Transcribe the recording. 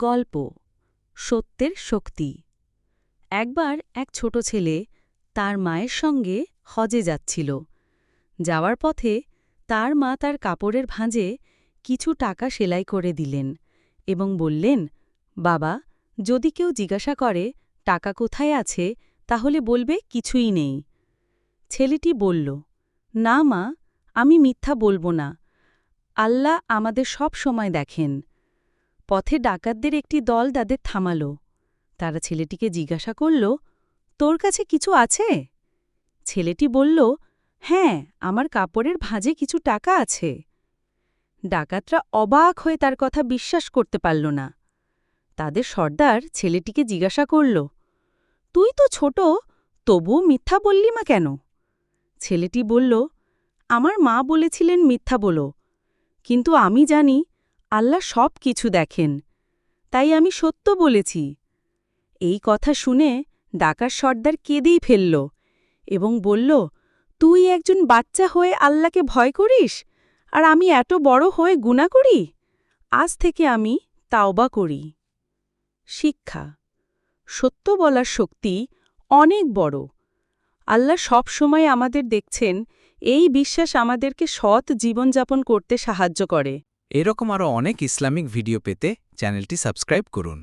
গল্প সত্যের শক্তি। একবার এক ছোট ছেলে তার মায়ের সঙ্গে হজে যাচ্ছিল। যাওয়ার পথে তার মা তার কাপড়ের ভাঁজে কিছু টাকা সেলাই করে দিলেন এবং বললেন, বাবা, যদি কেউ জিজ্ঞাসা করে টাকা কোথায় আছে, তাহলে বলবে কিছুই নেই। ছেলেটি বলল, না মা, আমি মিথ্যা বলবো না। আল্লাহ আমাদের সব সময় দেখেন। পথে ডাকাতদের একটি দল তাদের থামাল। তারা ছেলেটিকে জিজ্ঞাসা করল, তোর কাছে কিছু আছে? ছেলেটি বলল, হ্যাঁ, আমার কাপড়ের ভাঁজে কিছু টাকা আছে। ডাকাতরা অবাক হয়ে তার কথা বিশ্বাস করতে পারল না। তাদের সর্দার ছেলেটিকে জিজ্ঞাসা করল, তুই তো ছোট, তবুও মিথ্যা বললি মা কেন? ছেলেটি বলল, আমার মা বলেছিলেন মিথ্যা বলো, কিন্তু আমি জানি আল্লাহ সব কিছু দেখেন, তাই আমি সত্য বলেছি। এই কথা শুনে ডাকাত সর্দার কেঁদেই ফেলল এবং বলল, তুই একজন বাচ্চা হয়ে আল্লাহকে ভয় করিস, আর আমি এত বড় হয়ে গুনাহ করি? আজ থেকে আমি তাওবা করি। শিক্ষা: সত্য বলার শক্তি অনেক বড়। আল্লাহ সব সময় আমাদের দেখছেন, এই বিশ্বাস আমাদেরকে সৎ জীবনযাপন করতে সাহায্য করে। এরকম আরও অনেক ইসলামিক ভিডিও পেতে চ্যানেলটি সাবস্ক্রাইব করুন।